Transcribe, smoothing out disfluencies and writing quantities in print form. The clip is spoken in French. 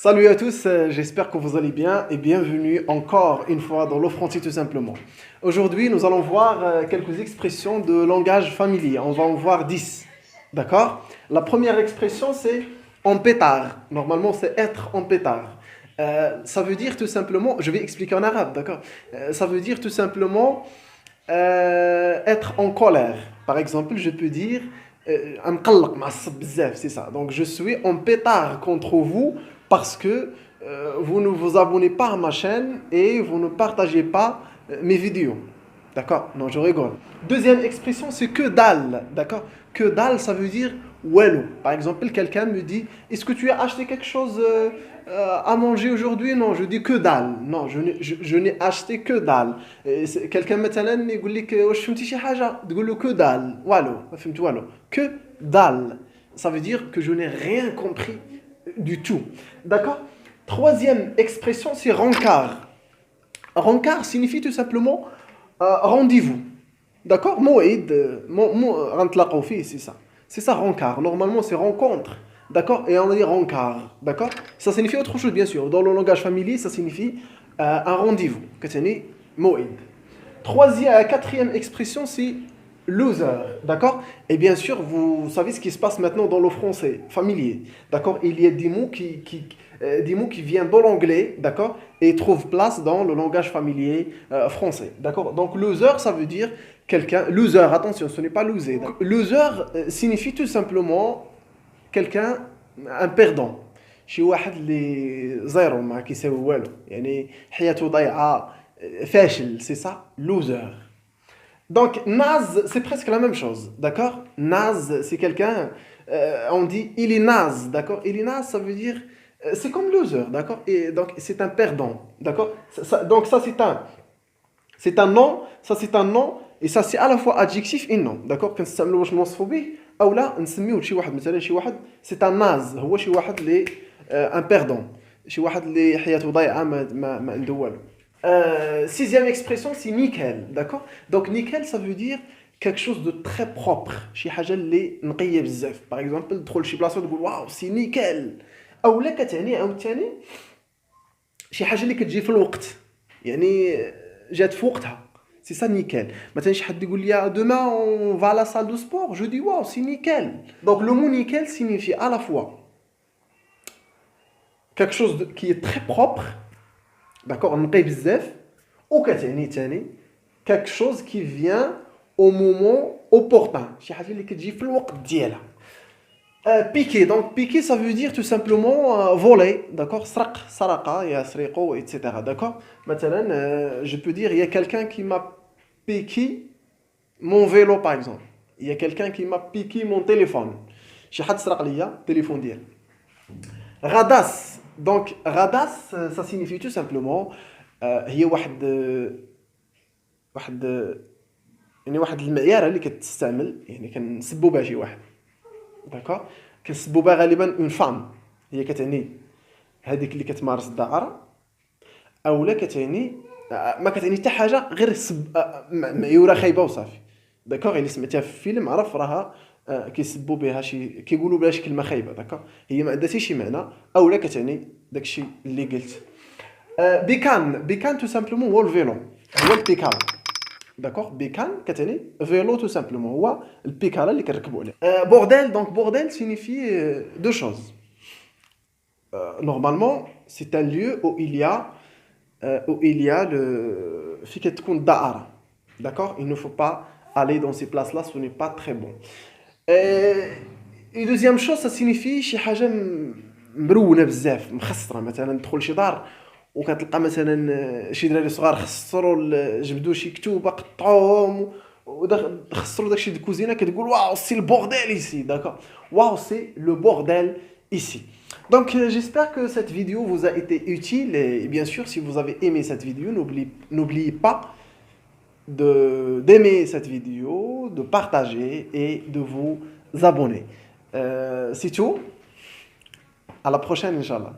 Salut à tous, j'espère que vous allez bien et bienvenue encore une fois dans l'Offranti tout simplement. Aujourd'hui, nous allons voir quelques expressions de langage familier. On va en voir 10. D'accord? La première expression, c'est en pétard. Normalement, c'est être en pétard. Ça veut dire tout simplement, je vais expliquer en arabe, d'accord? Ça veut dire tout simplement être en colère. Par exemple, je peux dire مقلق معصب بزاف, c'est ça. Donc je suis en pétard contre vous parce que vous ne vous abonnez pas à ma chaîne et vous ne partagez pas mes vidéos. D'accord? Non, je rigole. Deuxième expression, c'est que dalle. D'accord? Que dalle, ça veut dire walou. Par exemple, quelqu'un me dit, est-ce que tu as acheté quelque chose à manger aujourd'hui? Non, je dis que dalle. Non, je n'ai acheté que dalle. Quelqu'un مثلا يقول لك واش فهمتي شي حاجه تقول له que dalle. والو ما فهمت والو. Que dalle. Ça veut dire que je n'ai rien compris du tout. D'accord? Troisième expression, c'est rencard. Rencard signifie tout simplement rendez-vous. D'accord? موعد غنتلاقاو فيه, c'est ça. C'est ça rencard. Normalement, c'est rencontre. D'accord? Et on dit rencard. D'accord? Ça signifie autre chose, bien sûr. Dans le langage familier, ça signifie un rendez-vous. كتعني موعد. Quatrième expression, c'est loser. D'accord? Et bien sûr, vous savez ce qui se passe maintenant dans le français familier. D'accord? Il y a des mots qui viennent de l'anglais, d'accord, et trouvent place dans le langage familier français, d'accord. Donc loser, ça veut dire quelqu'un. Loser, attention, ce n'est pas loser. Loser signifie tout simplement quelqu'un, un perdant. شي واحد اللي زيرو ما كيساوي والو, يعني حياته ضايعه, فاشل, c'est ça, loser. Donc, naze, c'est presque la même chose, d'accord? Naze, c'est quelqu'un, on dit il est naze, d'accord? Il est naze, ça veut dire, c'est comme loser, d'accord? Et donc, c'est un perdant, d'accord? Donc, ça, c'est un nom, ça, c'est un nom, et ça, c'est à la fois adjectif et nom, d'accord? كنستعملوا باش نوصفوا به, أو لا نسميوه شي واحد, مثلا شي واحد, c'est un naze, هو شي واحد اللي un perdant, شي واحد اللي حياته ضايعة ما عنده والو. Sixième expression, c'est nickel, d'accord? Donc nickel, ça veut dire quelque chose de très propre. شي حاجة اللي نقية بزاف. Par exemple, تدخل شي بلاصة وتقول واو سي نيكل. أو لا كتعني عاوتاني شي حاجة اللي كتجي في الوقت. يعني جات في وقتها. C'est ça nickel. مثلا شي حد يقول لي demain on va à la salle de sport, je dis waouh, c'est nickel. Donc le mot nickel signifie à la fois quelque chose qui est très propre. D'accord, نقي بزاف, وكتعني تاني quelque chose qui vient au moment opportun, شي حاجه اللي كتجي في الوقت ديالها. Piquer, donc piquer, ça veut dire tout simplement voler, d'accord, سرقه, يسرقوا, etc. d'accord. مثلا je peux dire il y a quelqu'un qui m'a piqué mon vélo par exemple, il y a quelqu'un qui m'a piqué mon téléphone, شي حد سرق ليا التليفون ديالي. غداس, donc غداس, ça signifie tout simplement هي واحد يعني واحد المعيار اللي كتستعمل, يعني كنسبوا بها شي واحد, داكوغ, كنسبوا بها غالبا اون فام, هي كتعني هذيك اللي كتمارس الدعاره, او لا كتعني ما كتعني حتى حاجه غير معيوره خايبه وصافي, داكوغ. اللي سمعتها في فيلم عرف راها كيسبوا بها شي, كيقولوا بها شي كلمه خايبه, داكوغ, هي ما عندها حتى شي معنى, او لا كتعني داكشي اللي قلت. بيكان تو سامبلومون هو الفيلو, هو البيكال, داكوغ. بيكان كتعني فيلو تو سامبلومون, هو البيكالا اللي كنركبوا عليه. بورديل, دونك بورديل signifie deux choses. Normalement, c'est un lieu où il y a في كتكون الدائره, d'accord. Il ne faut pas aller dans ces places là, ce n'est pas très bon. Et deuxième chose, ça signifie شي حاجه مرونه بزاف, مخسره. مثلا تدخل شي دار وكتلقى مثلا شي دراري صغار خسروا جبدوا شي كتوبه قطعوهم وخسروا داكشي د الكوزينه, كتقول واو سي البورديل ici, d'accord. Waouh, c'est le bordel ici. Donc j'espère que cette vidéo vous a été utile, et bien sûr si vous avez aimé cette vidéo, n'oubliez pas d'aimer cette vidéo, de partager et de vous abonner. C'est tout. À la prochaine, Inch'Allah.